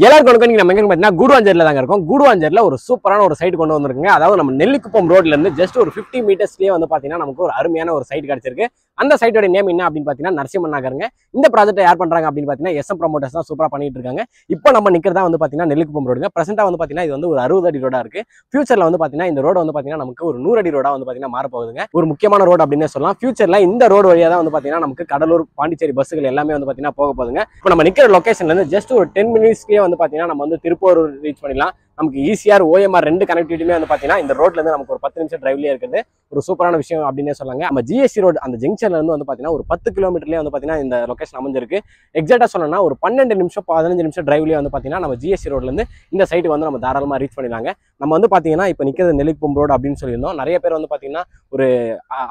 எல்லாருக்கும் நீங்க நம்ம எங்க பார்த்தீங்கன்னா கூடுவாஞ்சேரியில தாங்க இருக்கோம். கூடுவாஞ்சேரியில ஒரு சூப்பரான ஒரு சைட் கொண்டு வந்திருக்குங்க. அதாவது நம்ம நெல்லிக்குப்பம் ரோட்ல இருந்து ஜஸ்ட் ஒரு 50 மீட்டர்ஸ்லயே வந்து பாத்தீங்கன்னா நமக்கு ஒரு அருமையான ஒரு சைட் கிடைச்சிருக்கு. அந்த சைட்டோட நேம் என்ன அப்படின்னு பாத்தீங்கன்னா நரசிம்மன் நகருங்க. இந்த ப்ராஜெக்ட் யார் பண்றாங்க அப்படின்னு பாத்தீங்கன்னா SM ப்ரமோட்டர்ஸ் தான் சூப்பரா பண்ணிட்டு இருக்காங்க. இப்போ நம்ம நிக்கிறதா வந்து பாத்தீங்கன்னா நெல்லிக்குப்பம் ரோடுங்க. பிரசென்ட்டா வந்து பாத்தீங்கன்னா இது வந்து ஒரு 60 அடி ரோடா இருக்கு. ஃபியூச்சர்ல வந்து பாத்தீங்கன்னா இந்த ரோடு வந்து பாத்தீங்கன்னா நமக்கு ஒரு 100 அடி ரோடா வந்து பாத்தீங்கன்னா மாற போகுதுங்க. ஒரு முக்கியமான ரோடு அப்படின்னு சொல்லலாம். ஃபியூச்சர்ல இந்த ரோடு வழியா தான் வந்து பாத்தீங்கன்னா நமக்கு கடலூர் பாண்டிச்சேரி பஸ்ஸுகள் எல்லாமே வந்து பாத்தீங்கன்னா போக போகுதுங்க. இப்போ நம்ம நிக்கிற லொகேஷன்ல இருந்து ஜஸ்ட் ஒரு 10 மினிட்ஸ்லயே வந்து பாத்தீங்கன்னா நம்ம வந்து திருப்பூர் ரீச் பண்ணிடலாம். நமக்கு ஈசிஆர் OMR ரெண்டு கனெக்டிவிட்டியுமே வந்து பாத்தீங்கன்னா இந்த ரோட்ல இருந்து நமக்கு ஒரு 10 நிமிஷம் டிரைவ்லயே இருக்குது. ஒரு சூப்பரான விஷயம் அப்படின்னே சொல்லாங்க. நம்ம GST ரோடு அந்த ஜங்ஷன்ல இருந்து வந்து பாத்தீங்கன்னா ஒரு 10 கிலோமீட்டர்லயே வந்து பாத்தீங்கன்னா இந்த லொகேஷன் அமைஞ்சிருக்கு. எக்ஸாக்டா சொல்லணும்னா ஒரு 12 நிமிஷம் 15 நிமிஷம் டிரைவ்லயே வந்து பாத்தீங்கன்னா நம்ம GST ரோட்ல இருந்து இந்த சைட்டுக்கு வந்து நம்ம தாராளமா ரீச் பண்ணிடலாங்க. நம்ம வந்து பாத்தீங்கன்னா இப்போ நிக்கிறது நெல்லிக்குப்பம் ரோடு அப்படின்னு சொல்லியிருந்தோம். நிறைய பேர் வந்து பாத்தீங்கன்னா ஒரு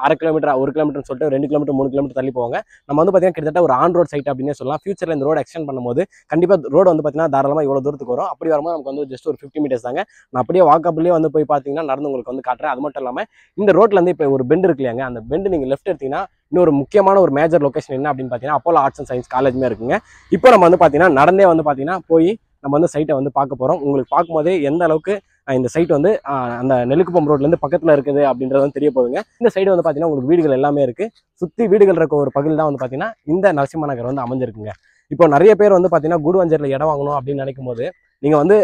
1/2 கிலோமீட்டர் 1 கிலோமீட்டர் சொல்லிட்டு 2 கிலோமீட்டர் 3 கிலோமீட்டர் தள்ளி போவாங்க. நம்ம வந்து பாத்தீங்கன்னா கிட்டத்தட்ட ஒரு ஆன் ரோட் சைட் அப்படின்னே சொல்லலாம். ஃபியூச்சர்ல இந்த ரோடு எக்ஸ்டெண்ட் பண்ணும்போது கண்டிப்பா ரோடு வந்து பாத்தீங்கன்னா தாராளமா இவ்வளவு தூரத்துக்கு வரும். அப்படி வரும்போது நமக்கு வந்து ஜஸ்ட் ஒரு 50 மீட்டர்ஸ் தாங்க. நான் அப்படியே வாக்கப்லயே வந்து போய் பாத்தீங்கன்னா நடந்து உங்களுக்கு வந்து காட்டுறேன். அது மட்டும் இல்லாம இந்த ரோட்ல இருந்து இப்போ ஒரு பெண்ட் இருக்கு இல்லையாங்க, அந்த பெண்ட் நீங்க லெஃப்ட் எடுத்தீங்கன்னா இன்னொரு முக்கியமான ஒரு மேஜர் லொகேஷன் என்ன அப்படின்னு பாத்தீங்கன்னா அப்போலோ ஆர்ட்ஸ் அண்ட் சயின்ஸ் காலேஜுமே இருக்குங்க. இப்போ நம்ம வந்து பாத்தீங்கன்னா நடந்தே வந்து பாத்தீங்கன்னா போய் நம்ம வந்து சைட்டை வந்து பார்க்க போறோம். உங்களுக்கு பார்க்கும்போதே எந்த அளவுக்கு இந்த சைட் வந்து அந்த நெல்லிக்குப்பம் ரோட்ல இருந்து பக்கத்துல இருக்குது அப்படின்றது வந்து தெரிய போகுதுங்க. இந்த சைடு வந்து பாத்தீங்கன்னா உங்களுக்கு வீடுகள் எல்லாமே இருக்கு. சுத்தி வீடுகள் இருக்க ஒரு பகுதியில் தான் வந்து பாத்தீங்கன்னா இந்த நரசிம்ம நகர் வந்து அமைஞ்சிருக்குங்க. இப்போ நிறைய பேர் வந்து பாத்தீங்கன்னா கூடுவாஞ்சேரியில இடம் வாங்கணும் அப்படின்னு நினைக்கும் போது நீங்க வந்து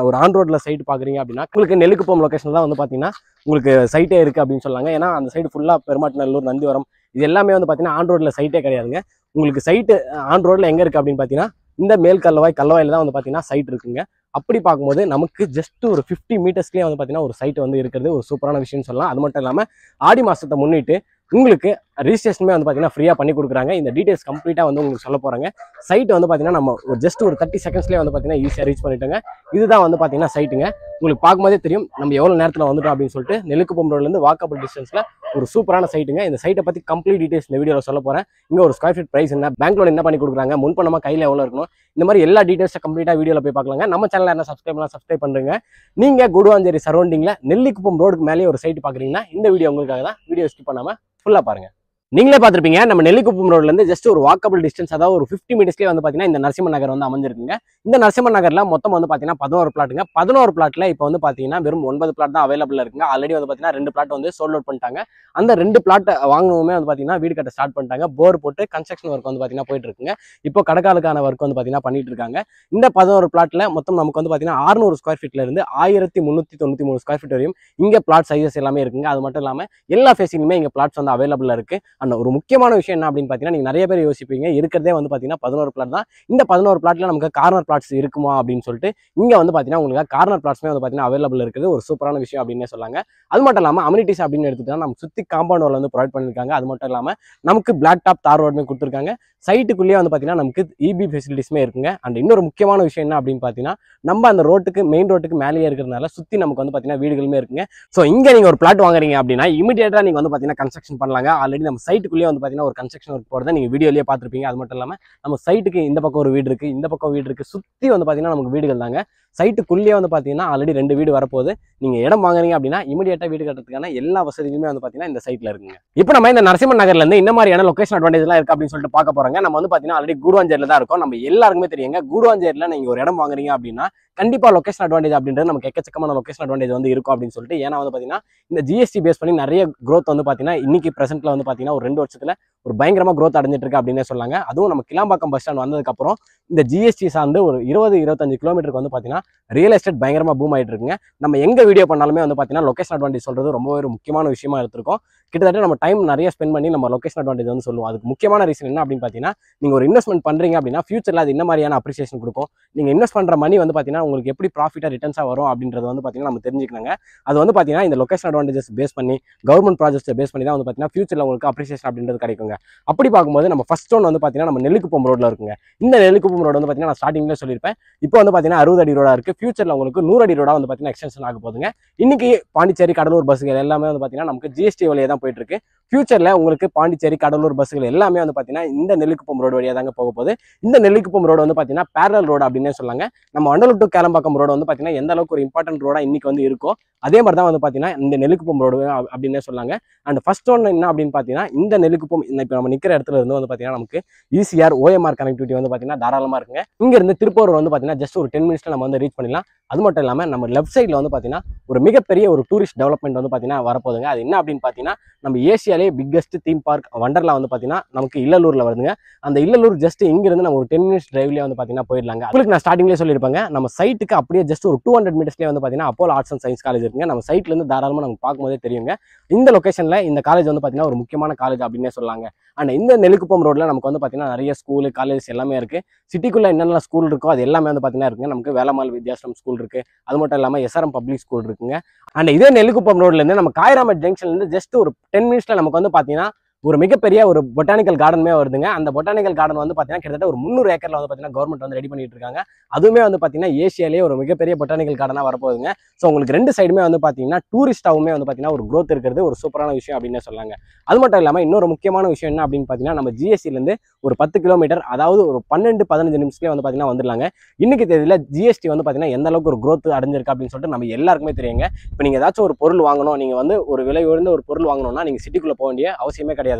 ஒரு ஆன் ரோட்ல சைட் பாக்குறீங்க அப்படின்னா உங்களுக்கு நெல்லிக்குப்பம் லொகேஷன் தான் வந்து பாத்தீங்கன்னா உங்களுக்கு சைட்டே இருக்கு அப்படின்னு சொல்லாங்க. ஏன்னா அந்த சைடு ஃபுல்லா பெருமாட்டநல்லூர், நந்திவரம் இது எல்லாமே வந்து பாத்தீங்கன்னா ஆன் ரோட்ல சைட்டே கிடையாதுங்க. உங்களுக்கு சைட்டு ஆன் ரோட்ல எங்க இருக்கு அப்படின்னு பாத்தீங்கன்னா இந்த மேல் கல்லவாயில தான் வந்து பாத்தீங்கன்னா சைட் இருக்குங்க. அப்படி பார்க்கும்போது நமக்கு ஜஸ்ட் ஒரு 50 மீட்டர்ஸ்லேயே வந்து பாத்தீங்கன்னா ஒரு சைட் வந்து இருக்கிறது ஒரு சூப்பரான விஷயம்னு சொல்லலாம். அது மட்டும் இல்லாம ஆடி மாசத்தை முன்னிட்டு உங்களுக்கு ரிஜிஸ்ட்ரேஷனுமே வந்து பாத்தீங்கன்னா ஃப்ரீயா பண்ணி கொடுக்குறாங்க. இந்த டீடைல்ஸ் கம்ப்ளீட்டா வந்து உங்களுக்கு சொல்ல போறாங்க. சைட் வந்து பாத்தீங்கன்னா நம்ம ஒரு ஜஸ்ட் ஒரு 30 செகண்ட்ஸ்லேயே வந்து பாத்தீங்கன்னா ஈஸியா ரீச் பண்ணிட்டாங்க. இதுதான் வந்து பாத்தீங்கன்னா சைட்டுங்க. உங்களுக்கு பார்க்கும்போதே தெரியும் நம்ம எவ்வளவு நேரத்தில் வந்துட்டோம் அப்படின்னு சொல்லிட்டு. நெல்லிக்குப்பம் ரோட்ல இருந்து வாக்கபிள் டிஸ்டன்ஸ்ல ஒரு சூப்பரான சைட்டுங்க. இந்த சைட்டை பத்தி கம்ப்ளீட் டீடைல்ஸ் இந்த வீடியோவில் சொல்ல போறேன். இங்க ஒரு ஸ்கொயர் ஃபீட் பிரைஸ் என்ன, பேங்க் லோன் என்ன பண்ணி கொடுக்குறாங்க, முன்பணமா கையில எவ்வளவு இருக்கணும், இந்த மாதிரி எல்லா டீடைல்ஸை கம்ப்ளீட்டா வீடியோவில் போய் பார்க்கலாங்க. நம்ம சேனல் என்ன சப்ஸ்கிரைப் பண்றீங்க. நீங்க கூடுவாஞ்சேரி சரௌண்டிங்ல நெல்லிக்குப்பம் ரோடுக்கு மேலே ஒரு சைட் பாக்குறீங்கன்னா இந்த வீடியோ உங்களுக்காக தான். வீடியோ ஸ்கிப் பண்ணாம ஃபுல்லா பாருங்க. நீங்களே பார்த்துருப்பீங்க நம்ம நெல்லிக்குப்பம் ரோட்ல இருந்து ஜஸ்ட் ஒரு வாக்கபிள் டிஸ்டன்ஸ், அதாவது ஒரு 50 மீட்டர்ஸ்லேயே வந்து பாத்தீங்கன்னா இந்த நரசிம்மன் நகர் வந்து அமைஞ்சிருக்குங்க. இந்த நரசிம்மன் நகர்ல மொத்தம் வந்து பாத்தீங்கன்னா 11 பிளாட்டுங்க. 11 பிளாட்ல இப்போ வந்து பாத்தீங்கன்னா வெறும் 9 பிளாட் தான் அவைலபிள் இருக்குங்க. ஆல்ரெடி வந்து பாத்தீங்கன்னா 2 பிளாட் வந்து சோல்ட் அவுட் பண்ணிட்டாங்க. அந்த 2 பிளாட் வாங்கணுமே வந்து பாத்தீங்கன்னா வீடு கட்ட ஸ்டார்ட் பண்ணிட்டாங்க. போர் போட்டு கன்ஸ்ட்ரக்ஷன் ஒர்க் வந்து பாத்தீங்கன்னா போயிட்டு இருக்குங்க. இப்போ கடக்காலுக்கான ஒர்க் வந்து பாத்தீங்கன்னா பண்ணிட்டு இருக்காங்க. இந்த 11 பிளாட்ல மொத்தம் நமக்கு வந்து பாத்தீங்கன்னா 600 ஸ்கொயர் ஃபீட்ல இருந்து 1393 ஸ்கொயர் ஃபீட் வரையும் இங்க பிளாட் சைஸஸ் எல்லாமே இருக்குங்க. அது மட்டும் இல்லாம எல்லா ஃபேஸிங்குமே இங்க பிளாட்ஸ் வந்து அவைலபிள் இருக்கு. அந்த ஒரு முக்கியமான விஷயம் என்ன அப்படின்னு பாத்தீங்கன்னா நீங்க நிறைய பேர் யோசிப்பீங்க இருக்கிறதே வந்து பாத்தீங்கன்னா 11 பிளாட் தான். இந்த 11 பிளாட்ல நமக்கு கார்னர் பிளாட்ஸ் இருக்குமா அப்படின்னு சொல்லிட்டு இங்க வந்து பாத்தீங்கன்னா உங்களுக்கு கார்னர் பிளாட்ஸ்மே வந்து பாத்தீங்கன்னா அவைலபிள் இருக்குது. ஒரு சூப்பரான விஷயம் அப்படின்னு சொல்லாங்க. அது மட்டும் இல்லாம அமினிட்டிஸ் அப்படின்னு எடுத்துட்டா நம்ம சுத்தி காம்பவுண்ட் வால் வந்து ப்ரொவைட் பண்ணிருக்காங்க. அது மட்டும் இல்லாம நமக்கு பிளாக் டாப் தார் ரோடுமே கொடுத்துருக்காங்க. சைட்டுக்குள்ளேயே வந்து பாத்தீங்கன்னா நமக்கு EB ஃபெசிலிட்டிஸ்மே இருக்குங்க. அண்ட் இன்னொரு முக்கியமான விஷயம் என்ன அப்படின்னு பாத்தீங்கன்னா நம்ம அந்த ரோட்டுக்கு மெயின் ரோட்டுக்கு மேலேயே இருக்கிறதுனால சுத்தி நமக்கு வந்து பாத்தீங்கன்னா வீடுகளுமே இருக்குங்க. ஸோ இங்க நீங்க ஒரு பிளாட் வாங்குறீங்க அப்படின்னா இமீடியட்டா நீங்க வந்து பாத்தீங்கன்னா கன்ஸ்ட்ரக்ஷன் பண்ணலாங்க. ஆல்ரெடி நம்ம சைட்டுக்குள்ளேயே வந்து பாத்தீங்கன்னா ஒரு கன்ஸ்ட்ரக்ஷன் ஒர்க் போறதை நீங்க வீடியோலயே பார்த்துருப்பீங்க. அது மட்டும் இல்லாம நம்ம சைட்டுக்கு இந்த பக்கம் ஒரு வீடு இருக்கு, இந்த பக்கம் வீடு இருக்கு, சுத்தி வந்து பாத்தீங்கன்னா நமக்கு வீடுகள் தாங்க. சைட்டுக்குள்ளேயே வந்து பாத்தீங்கன்னா ஆல்ரெடி 2 வீடு வரப்போகுது. நீங்க இடம் வாங்குறீங்க அப்படின்னா இமீடியட்டா வீடு கட்டுறதுக்கான எல்லா வசதிகளுமே வந்து பாத்தீங்கன்னா இந்த சைட்ல இருக்குங்க. இப்போ நம்ம இந்த நரசிம்மன் நகர்ல இருந்து இந்த மாதிரியான லொகேஷன் அட்வான்டேஜ் எல்லாம் இருக்கு அப்படின்னு சொல்லிட்டு பார்க்க போறாங்க. நம்ம வந்து பாத்தீங்கன்னா ஆல்ரெடி கூடுவாஞ்சேரியில தான் இருக்கும். நம்ம எல்லாருக்குமே தெரியுங்க கூடுவாஞ்சேரியில நீங்க ஒரு இடம் வாங்குறீங்க அப்படின்னா கண்டிப்பா லொகேஷன் அட்வான்டேஜ் அப்படின்றது நமக்கு எக்கச்சக்கமான லொகேஷன் அட்வான்டேஜ் வந்து இருக்கும் அப்படின்னு சொல்லிட்டு. ஏன்னா வந்து பாத்தீங்கன்னா இந்த GST பேஸ் பண்ணி நிறைய growth வந்து பாத்தீங்கன்னா இன்னைக்கு பிரசென்ட்ல வந்து பாத்தீங்கன்னா ஒரு 2 வருஷத்துல ஒரு பயங்கரமா growth அடைஞ்சிட்டு இருக்கு அப்படின்னே சொல்லாங்க. அதுவும் நம்ம கிளாம்பாக்கம் பஸ் ஸ்டாண்ட் வந்ததுக்கு அப்புறம் இந்த GST சார்ந்து ஒரு 20-25 கிலோமீட்டருக்கு வந்து பாத்தீங்கன்னா ரியல் எஸ்டேட் பயங்கரமா பூம் ஆயிட்டு இருக்குங்க. நம்ம எங்க வீடியோ பண்ணாலுமே வந்து பாத்தீங்கன்னா லொகேஷன் அட்வான்டேஜ் சொல்றது ரொம்பவே ஒரு முக்கியமான விஷயமா எடுத்திருக்கோம். கிட்டத்தட்ட நம்ம டைம் நிறைய ஸ்பெண்ட் பண்ணி நம்ம லொகேஷன் அட்வான்டேஜ் வந்து சொல்லுவோம். அதுக்கு முக்கியமான ரீசன் என்ன அப்படின்னு பாத்தீங்கன்னா நீங்க ஒரு இன்வெஸ்ட்மெண்ட் பண்றீங்க அப்படின்னா ஃபியூச்சர்ல அது என்ன மாதிரியான அப்ரிசியேஷன் கொடுக்கும், நீங்க இன்வெஸ்ட் பண்ற மணி வந்து பாத்தீங்கன்னா உங்களுக்கு எப்படி ப்ராஃபிட்டா ரிட்டர்ன்ஸா வரும் அப்படின்றது வந்து பாத்தீங்கன்னா நம்ம தெரிஞ்சுக்கணுங்க. அது வந்து பாத்தீங்கன்னா இந்த லொகேஷன் அட்வான்டேஜஸ் பேஸ் பண்ணி கவர்மெண்ட் ப்ராஜெக்ட்ஸ் பேஸ் பண்ணி தான் வந்து பாத்தீங்கன்னா ஃபியூச்சர்ல உங்களுக்கு அப்ரிசியேஷன் அப்படின்றது கிடைக்குங்க. அப்படி பார்க்கும்போது நம்ம ஃபர்ஸ்ட் ஒன் வந்து பாத்தீங்கன்னா நம்ம நெல்லிக்குப்பம் ரோட்ல இருக்குங்க. இந்த நெல்லிக்குப்பம் ரோடு வந்து பாத்தீங்கன்னா நான் ஸ்டார்டிங்ல சொல்லியிருப்பேன். இப்போ வந்து பாத்தீங்கன்னா 60 அடி ரோடா இருக்கு. ஃபியூச்சர்ல உங்களுக்கு 100 அடி ரோடா வந்து பாத்தீங்கன்னா எக்ஸ்டென்ஷன் ஆக போகுதுங்க. இன்னைக்கு பாண்டிச்சேரி கடலூர் பஸ்ஸுகள் எல்லாமே வந்து பாத்தீங்கன்னா நமக்கு GST வழியா தான் போயிட்டு இருக்கு. ஃபியூச்சர்ல உங்களுக்கு பாண்டிச்சேரி, கடலூர் பஸ்ஸுகள் எல்லாமே வந்து பாத்தீங்கன்னா இந்த நெல்லிக்குப்பம் ரோடு வழியா தாங்க போக போகுது. இந்த நெல்லிக்குப்பம் ரோடு வந்து பாத்தீங்கன்னா பேரலல் ரோடு அப்படின்னே சொல்லாங்க. நம்ம வண்டலூர் டு கேளம்பாக்கம் ரோடு வந்து பாத்தீங்கன்னா எந்த அளவுக்கு ஒரு இம்பார்ட்டன்ட் ரோடா இன்னைக்கு வந்து இருக்கோ அதே மாதிரி தான் வந்து பாத்தீங்கன்னா இந்த நெல்லிக்குப்பம் ரோடு அப்படின்னே சொல்லாங்க. அண்ட் ஃபர்ஸ்ட் ஒன் என்ன அப்படின்னு பாத்தீங்கன்னா இந்த நெல்லிக்குப்பம் இப்போ நம்ம நிக்கிற இடத்துல இருந்து வந்து பாத்தீங்கன்னா நமக்கு ஈசிஆர் ஓஎம்ஆர் கனெக்டிவிட்டி வந்து பாத்தீங்கன்னா தாராளமா இருக்குங்க. இங்க இருந்து திருப்பூர் வந்து பாத்தீங்கன்னா ஜஸ்ட் ஒரு 10 மினிட்ஸ்ல நம்ம வந்து ரீச் பண்ணிடலாம். அது மட்டும் இல்லாம நம்ம லெஃப்ட் சைட்ல வந்து பாத்தீங்கன்னா ஒரு மிகப்பெரிய ஒரு டூரிஸ்ட் டெவலப்மெண்ட் வந்து பாத்தீங்கன்னா வரப்போகுதுங்க. அது என்ன அப்படின்னு பாத்தீங்கன்னா நம்ம ஏசியாலே பிக்கஸ்ட் தீம் பார்க் வண்டர்லா வந்து பாத்தீங்கன்னா நமக்கு இல்லலூர்ல வருதுங்க. அந்த இல்லலூர் ஜஸ்ட் இங்க இருந்து நம்ம ஒரு 10 மினிட்ஸ் டிரைவ்லயே வந்து பாத்தீங்கன்னா போயிடலாங்க. உங்களுக்கு நான் ஸ்டார்டிங்லேயே சொல்லியிருப்பாங்க நம்ம சைட்டுக்கு அப்படியே ஜஸ்ட் ஒரு 200 மீட்டர்ஸ்லேயே வந்து பாத்தீங்கன்னா Apollo arts and science college இருக்குங்க. நம்ம சைட்ல இருந்து தாராளமா நம்ம பார்க்கும்போதே தெரியுங்க. இந்த லொகேஷன்ல இந்த காலேஜ் வந்து பாத்தீங்கன்னா ஒரு முக்கியமான காலேஜ் அப்படின்னே சொல்லாங்க. அண்ட் இந்த நெல்லிக்குப்பம் ரோட்ல நமக்கு வந்து பாத்தீங்கன்னா நிறைய ஸ்கூல் காலேஜ் எல்லாமே இருக்கு. சிட்டிக்குள்ள என்னென்ன ஸ்கூல் இருக்கோ அது எல்லாமே வந்து பாத்தீங்கன்னா இருக்குங்க. நமக்கு வேலம்மாள் வித்யாசிரம் ஸ்கூல் இருக்கு. அது மட்டும் இல்லாம எஸ்ஆர்எம் பப்ளிக் ஸ்கூல் இருக்குங்க. அண்ட் இதே நெல்லிக்குப்பம் ரோட்ல இருந்து நம்ம காயராமேட் ஜங்ஷன்ல இருந்து ஜஸ்ட் ஒரு 10 மினிட்ஸ்ல நமக்கு வந்து பாத்தீங்கன்னா ஒரு மிகப்பெரிய ஒரு பொட்டானிக்கல் கார்டனுமே வருதுங்க. அந்த பொட்டானிக்கல் கார்டன் வந்து பாத்தீங்கன்னா கிட்டத்தட்ட ஒரு 300 ஏக்கர்ல வந்து பாத்தீங்கன்னா கவர்மெண்ட் வந்து ரெடி பண்ணிட்டு இருக்காங்க. அதுவுமே வந்து பாத்தீங்கன்னா ஏசியாலேயே ஒரு மிகப்பெரிய பொட்டானிக்கல் கார்டனா வரப்போகுதுங்க. ஸோ உங்களுக்கு ரெண்டு சைடுமே வந்து பாத்தீங்கன்னா டூரிஸ்டாவுமே வந்து பாத்தீங்கன்னா ஒரு growth இருக்கிறது ஒரு சூப்பரான விஷயம் அப்படின்னு சொல்லாங்க. அது மட்டும் இல்லாம இன்னொரு முக்கியமான விஷயம் என்ன அப்படின்னு பாத்தீங்கன்னா நம்ம ஜிஎஸ்டில இருந்து ஒரு 10 கிலோமீட்டர் அதாவது ஒரு 12-15 நிமிஷத்துலேயே வந்து பாத்தீங்கன்னா வந்துடலாங்க. இன்னைக்கு தேதியில ஜிஎஸ்டி வந்து பாத்தீங்கன்னா எந்த அளவுக்கு ஒரு growth அடைஞ்சிருக்கு அப்படின்னு சொல்லிட்டு நம்ம எல்லாருக்குமே தெரியுங்க. இப்போ நீங்க ஏதாச்சும் ஒரு பொருள் வாங்கணும், நீங்க வந்து ஒரு விலை உயர்ந்த ஒரு பொருள் வாங்கணும்னா நீங்க சிட்டிக்குள்ள போக வேண்டிய அவசியமே கிடையாதுங்க.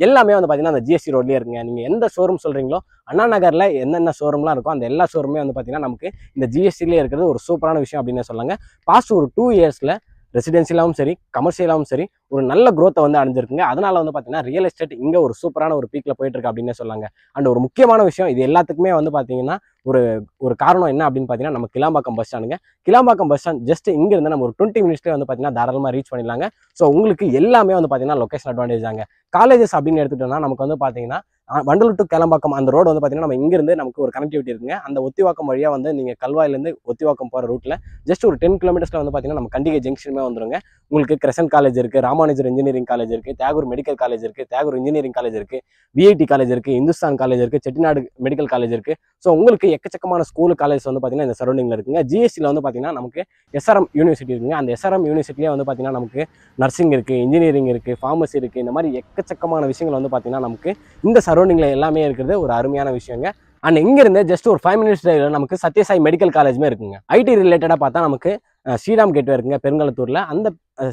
எல்லாமே வந்து பாத்தீங்கன்னா அந்த ஜிஎஸ்டி ரோட்லயே இருக்குங்க. நீங்க எந்த ஷோரூம் சொல்றீங்களோ அண்ணா நகர்ல என்னென்ன ஷோரூம்லாம் இருக்கும் அந்த எல்லா ஷோரூமே வந்து பாத்தீங்கன்னா நமக்கு இந்த ஜிஎஸ்டிலே இருக்கிறது ஒரு சூப்பரான விஷயம் அப்படின்னு சொல்லாங்க. பாஸ்ட் ஒரு 2 இயர்ஸ்ல ரெசிடென்சியலாகவும் சரி கமர்ஷியலாகவும் சரி ஒரு நல்ல growth வந்து அடைஞ்சிருக்குங்க. அதனால வந்து பாத்தீங்கன்னா ரியல் எஸ்டேட் இங்க ஒரு சூப்பரான ஒரு பீக்ல போயிட்டு இருக்கு அப்படின்னு சொல்லாங்க. அண்ட் ஒரு முக்கியமான விஷயம் இது எல்லாத்துக்குமே வந்து பாத்தீங்கன்னா ஒரு காரணம் என்ன அப்படின்னு பாத்தீங்கன்னா நம்ம கிளாம்பாக்கம் பஸ் ஸ்டாண்டுங்க. கிளாம்பாக்கம் பஸ் ஸ்டாண்ட் ஜஸ்ட் இங்க இருந்து நம்ம ஒரு 20 மினிட்ஸ்லேயே வந்து பாத்தீங்கன்னா தாராளமா ரீச் பண்ணிடலாங்க. ஸோ உங்களுக்கு எல்லாமே வந்து பாத்தீங்கன்னா லொகேஷன் அட்வான்டேஜ் தாங்க. காலேஜஸ் அப்படின்னு எடுத்துட்டோம்னா நமக்கு வந்து பாத்தீங்கன்னா வண்டலூர் டு கேளம்பாக்கம் அந்த ரோடு வந்து பாத்தீங்கன்னா நம்ம இங்கிருந்து நமக்கு ஒரு கனெக்டிவிட்டி இருக்குங்க. அந்த ஒத்திவாக்கம் வழியா வந்து நீங்க கல்வாயிலேருந்து ஒத்திவாக்கம் போற ரூட்ல ஜஸ்ட் ஒரு 10 கிலோமீட்டர்ஸ்ல வந்து பாத்தீங்கன்னா நம்ம கண்டிகை ஜங்ஷனுமே வந்துருங்க. உங்களுக்கு கிரசன்ட் காலேஜ் இருக்கு, ராமானுஜர் இன்ஜினியரிங் காலேஜ் இருக்கு, தியாகூர் மெடிக்கல் காலேஜ் இருக்கு, தியாகூர் இன்ஜினியரிங் காலேஜ் இருக்கு, விஐடி காலேஜ் இருக்கு, இந்துஸ்தான் காலேஜ் இருக்கு, செட்டிநாடு மெடிக்கல் காலேஜ் இருக்கு. ஸோ உங்களுக்கு எக்கச்சக்கமான ஸ்கூல் காலேஜ் வந்து பாத்தீங்கன்னா இந்த சரௌண்டிங்ல இருக்குங்க. ஜிஎஸ்டியில் வந்து பாத்தீங்கன்னா நமக்கு எஸ்ஆர்எம் யூனிவர்சிட்டி இருக்குங்க. அந்த எஸ்ஆர்எம் யூனிவர்சிட்டியே வந்து பாத்தீங்கன்னா நமக்கு நர்சிங் இருக்கு, இன்ஜினியரிங் இருக்கு, ஃபார்மசி இருக்கு. இந்த மாதிரி எக்கச்சக்கமான விஷயங்கள் வந்து பாத்தீங்கன்னா நமக்கு இந்த சரௌண்டிங்ல எல்லாமே இருக்கிறது ஒரு அருமையான விஷயங்க. அண்ட் இங்க இருந்து ஜஸ்ட் ஒரு 5 மினிட்ஸ் நமக்கு சத்யசாய் மெடிக்கல் காலேஜுமே இருக்குங்க. ஐடி ரிலேட்டடா பார்த்தா நமக்கு ஸ்ரீராம் கேட்வே இருக்குங்க பெருங்கலத்தூர்ல. அந்த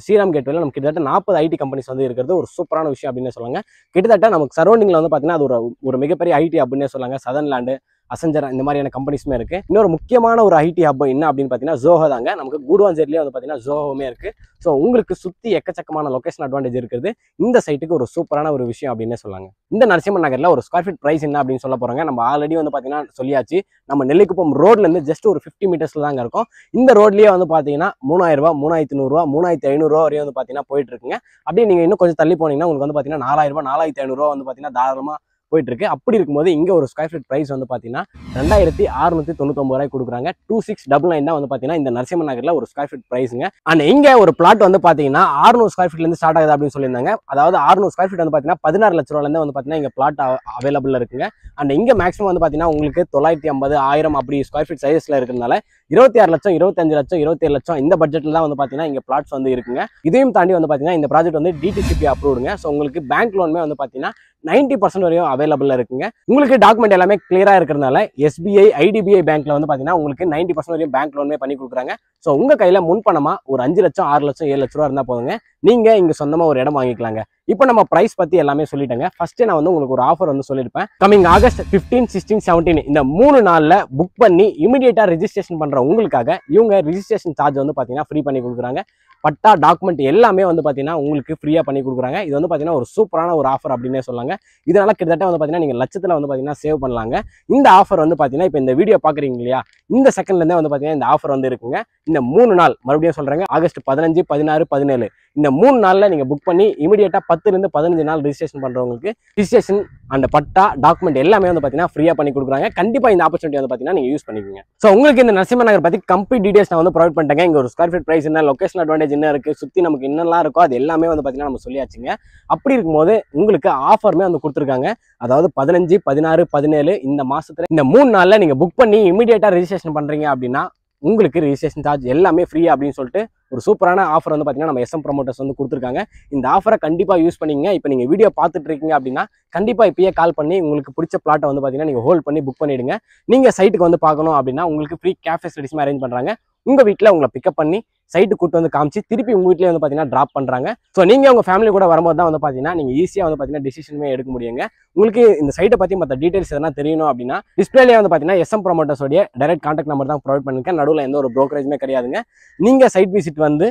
ஸ்ரீராம் கேட்வேல நமக்கு கிட்டத்தட்ட 40 ஐடி கம்பெனிஸ் வந்து இருக்கிறது ஒரு சூப்பரான விஷயம் அப்படின்னு சொல்லுவாங்க. கிட்டத்தட்ட நமக்கு சரௌண்டிங்ல வந்து பாத்தீங்கன்னா அது ஒரு மிகப்பெரிய ஐடி அப்படின்னு சொல்லாங்க. சதன்லாண்டு, அசஞ்சர் இந்த மாதிரியான கம்பெனிஸுமே இருக்கு. இன்னொரு முக்கியமான ஒரு ஐடி ஹப் என்ன அப்படின்னு பாத்தீங்கன்னா ஜோஹோ தாங்க. நமக்கு கூடுவாஞ்சேரியிலேயே வந்து பாத்தீங்கன்னா ஜோஹோவுமே இருக்கு. ஸோ உங்களுக்கு சுத்தி எக்கச்சக்கமான லொகேஷன் அட்வான்டேஜ் இருக்கிறது இந்த சைட்டுக்கு ஒரு சூப்பரான ஒரு விஷயம் அப்படின்னு சொல்லாங்க. இந்த நரசிம்மன் நகர்ல ஒரு ஸ்கொயர் ஃபீட் பிரைஸ் என்ன அப்படின்னு சொல்ல போறாங்க. நம்ம ஆல்ரெடி வந்து பாத்தீங்கன்னா சொல்லியாச்சு. நம்ம நெல்லிக்குப்பம் ரோட்ல இருந்து ஜஸ்ட் ஒரு 50 மீட்டர்ஸ்ல தாங்க இருக்கும். இந்த ரோட்லயே வந்து பாத்தீங்கன்னா 3000 ரூபாய், 3100 ரூபாய், 3500 ரூபாய் வரையும் வந்து பாத்தீங்கன்னா போயிட்டு இருக்குங்க. அப்படியே நீங்க இன்னும் கொஞ்சம் தள்ளி போனீங்கன்னா உங்களுக்கு வந்து பாத்தீங்கன்னா 4000 ரூபாய், 4500 ரூபாய் வந்து பாத்தீங்கன்னா தாராளமா போயிட்டு இருக்கு. அப்படி இருக்கும்போது இங்க ஒரு ஸ்கொயர் ஃபீட் பிரைஸ் வந்து பாத்தீங்கன்னா 2699 ரூபாய் கொடுக்குறாங்க. 2699 தான் வந்து பாத்தீங்கன்னா இந்த நரசிம்மன் நகர்ல ஒரு ஸ்கொயர் ஃபீட் பிரைஸ்ங்க. அண்ட் இங்க ஒரு பிளாட் வந்து பாத்தீங்கன்னா 600 ஸ்கொயர் ஃபீட்ல இருந்து ஸ்டார்ட் ஆகுது அப்படின்னு சொல்லியிருந்தாங்க. அதாவது 600 ஸ்கொயர் ஃபீட் வந்து பாத்தீங்கன்னா 16 லட்ச ரூபாயில இருந்து வந்து பாத்தீங்கன்னா இங்க பிளாட் அவைலபிள் இருக்குங்க. அண்ட் இங்க மேக்ஸிமம் வந்து பாத்தீங்கன்னா உங்களுக்கு 950, 1000 அப்படி ஸ்கொயர் ஃபீட் சைஸ்ல இருக்கிறதுனால 26 லட்சம், 25 லட்சம், 27 லட்சம் இந்த பட்ஜெட்ல தான் வந்து பாத்தீங்கன்னா இங்க பிளாட்ஸ் வந்து இருக்குங்க. இதையும் தாண்டி வந்து பாத்தீங்கன்னா இந்த ப்ராஜெக்ட் வந்து டிடிசிபி அப்ரூவ்டுங்க. ஸோ உங்களுக்கு பேங்க் லோனுமே வந்து பாத்தீங்கன்னா 90% வரையும் அவைலபிள் இருக்குங்க. உங்களுக்கு டாக்குமெண்ட் எல்லாமே கிளியரா இருக்கிறதுனால எஸ்பிஐ, ஐடிபிஐ பேங்க்ல வந்து பாத்தீங்கன்னா உங்களுக்கு 90% வரையும் பேங்க் லோனுமே பண்ணி கொடுக்குறாங்க. ஸோ உங்க கையில முன்பணமா ஒரு 5 லட்சம், 6 லட்சம், 7 லட்ச ரூபா இருந்தா போதுங்க, நீங்க இங்க சொந்தமா ஒரு இடம் வாங்கிக்கலாங்க. இப்போ நம்ம பிரைஸ் பத்தி எல்லாமே சொல்லிட்டேங்க. ஃபர்ஸ்ட் நான் வந்து உங்களுக்கு ஒரு ஆஃபர் வந்து சொல்லியிருப்பேன். கமிங் ஆகஸ்ட் 15, 16, 17 இந்த 3 நாள்ல புக் பண்ணி இமிடியேட்டா ரெஜிஸ்ட்ரேஷன் பண்ற உங்களுக்காக இவங்க ரெஜிஸ்ட்ரேஷன் சார்ஜ் வந்து பாத்தீங்கன்னா ஃப்ரீ பண்ணி கொடுக்குறாங்க. பட்டா டாக்குமெண்ட் எல்லாமே வந்து பாத்தீங்கன்னா உங்களுக்கு ஃப்ரீயா பண்ணி கொடுக்குறாங்க. இது வந்து பாத்தீங்கன்னா ஒரு சூப்பரான ஒரு ஆஃபர் அப்படின்னே சொல்லாங்க. இதனால கிட்டத்தட்ட வந்து பாத்தீங்கன்னா நீங்க லட்சத்துல வந்து பாத்தீங்கன்னா சேவ் பண்ணலாங்க. இந்த ஆஃபர் வந்து பாத்தீங்கன்னா இப்போ இந்த வீடியோ பாக்குறீங்க இல்லையா, இந்த செகண்ட்ல இருந்தே வந்து பாத்தீங்கன்னா இந்த ஆஃபர் வந்து இருக்குங்க. இந்த 3 நாள் மறுபடியும் சொல்றேங்க, ஆகஸ்ட் 15, 16, 17 இந்த 3 நாள்ல நீங்க புக் பண்ணி இமிடியேட்டா 10 இருந்து 15 நாள் ரெஜிஸ்ட்ரேஷன் பண்றவங்களுக்கு ரெஜிஸ்ட்ரேஷன் அண்ட் பட்டா டாக்குமெண்ட் எல்லாமே வந்து பாத்தீங்கன்னா ஃப்ரீயா பண்ணி கொடுக்குறாங்க. கண்டிப்பா இந்த ஆப்பர்ச்சுனிட்டி வந்து பாத்தீங்கன்னா நீங்க யூஸ் பண்ணிக்கோங்க. ஸோ உங்களுக்கு இந்த நரசிம்மன் நகர் பத்தி கம்ப்ளீட் டீடைல்ஸ் நான் வந்து ப்ரொவைட் பண்ணிட்டேங்க. இங்க ஒரு ஸ்கொயர் ஃபீட் பிரைஸ் என்ன, லொகேஷன் அட்வான்டேஜ் என்ன இருக்கு, சுத்தி நமக்கு என்னெல்லாம் இருக்கோ அது எல்லாமே வந்து பாத்தீங்கன்னா நம்ம சொல்லியாச்சுங்க. அப்படி இருக்கும்போது உங்களுக்கு ஆஃபருமே வந்து கொடுத்துருக்காங்க. அதாவது 15, 16, 17 இந்த மாசத்துல இந்த 3 நாள்ல நீங்க புக் பண்ணி இமிடியேட்டா ரெஜிஸ்ட்ரேஷன் பண்றீங்க அப்படின்னா உங்களுக்கு ரெஜிஸ்ட்ரேஷன் சார்ஜ் எல்லாமே ஃப்ரீ அப்படின்னு சொல்லிட்டு ஒரு சூப்பரான ஆஃபர் வந்து பார்த்தீங்கன்னா நம்ம எஸ்எம் ப்ரொமோட்டர்ஸ் வந்து கொடுத்துருக்காங்க. இந்த ஆஃபரை கண்டிப்பாக யூஸ் பண்ணிங்க. இப்போ நீங்கள் வீடியோ பார்த்துட்டு இருக்கீங்க அப்படின்னா கண்டிப்பாக இப்பயே கால் பண்ணி உங்களுக்கு பிடிச்ச பிளாட்டை வந்து பார்த்தீங்கன்னா நீங்கள் ஹோல்ட் பண்ணி புக் பண்ணிவிடுங்க. நீங்கள் சைட்டுக்கு வந்து பார்க்கணும் அப்படின்னா உங்களுக்கு ஃப்ரீ கேஃபே ஃபெசிலிட்டிஸுமே அரேஞ்ச் பண்ணுறாங்க. உங்கள் வீட்டில் உங்களை பிக்கப் பண்ணி சைட்டு கூட்டு வந்து காமிச்சு திருப்பி உங்கள் வீட்டிலே வந்து பார்த்தீங்கன்னா ட்ராப் பண்ணுறாங்க. ஸோ நீங்கள் உங்கள் ஃபேமிலி கூட வரும்போது தான் வந்து பார்த்தீங்கன்னா நீங்கள் ஈஸியாக வந்து பார்த்தீங்கன்னா டிசிஷனுமே எடுக்க முடியுங்க. உங்களுக்கு இந்த சைட்டை பற்றி மற்ற டீட்டெயில்ஸ் எதனா தெரியணும் அப்படின்னா டிஸ்பிளேலேயே வந்து பார்த்தீங்கன்னா எஸ்எம் ப்ரொமோட்டர்ஸோடைய டைரக்ட் கான்டாக்ட் நம்பர் தான் ப்ரொவைட் பண்ணிருக்கேன். நடுவில் எந்த ஒரு ப்ரோக்கரேஜுமே கிடையாதுங்க. நீங்கள் சைட் விசிட் வந்து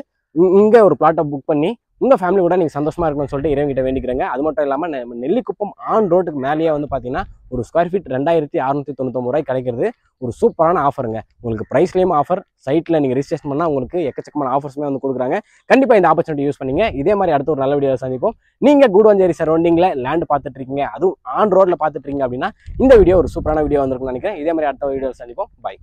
இங்கே ஒரு பிளாட்டை புக் பண்ணி உங்கள் ஃபேமிலி கூட நீங்கள் சந்தோஷமாக இருக்கணும்னு சொல்லிட்டு இறைவன்கிட்ட வேண்டிக்கிறேங்க. அது மட்டும் இல்லாமல் நம்ம நெல்லிக்குப்பம் ஆன் ரோட்டுக்கு மேலேயே வந்து பார்த்தீங்கன்னா ஒரு ஸ்கொயர் ஃபீட் 2699 ரூபாய் கிடைக்கிறது. ஒரு சூப்பரான ஆஃபருங்க. உங்களுக்கு ப்ரைஸ்லேயும் ஆஃபர், சைட்டில் நீங்கள் ரிஜிஸ்ட்ரேஷன் பண்ணால் உங்களுக்கு எக்கச்சக்கமான ஆஃபர்ஸுமே வந்து கொடுக்குறாங்க. கண்டிப்பாக இந்த ஆப்பர்ச்சுனிட்டி யூஸ் பண்ணிங்க. இதே மாதிரி அடுத்த ஒரு நல்ல வீடியோ சந்திப்போம். நீங்கள் கூடுவாஞ்சேரி சரௌண்டிங்கில் லேண்ட் பார்த்துட்டு இருக்கீங்க, அதுவும் ஆன் ரோட்டில் பார்த்துட்டு இருக்கீங்க அப்படின்னா இந்த வீடியோ ஒரு சூப்பரான வீடியோ வந்திருக்கும்னு நினைக்கிறேன். இதே மாதிரி அடுத்த வீடியோ சந்திப்போம். பாய்.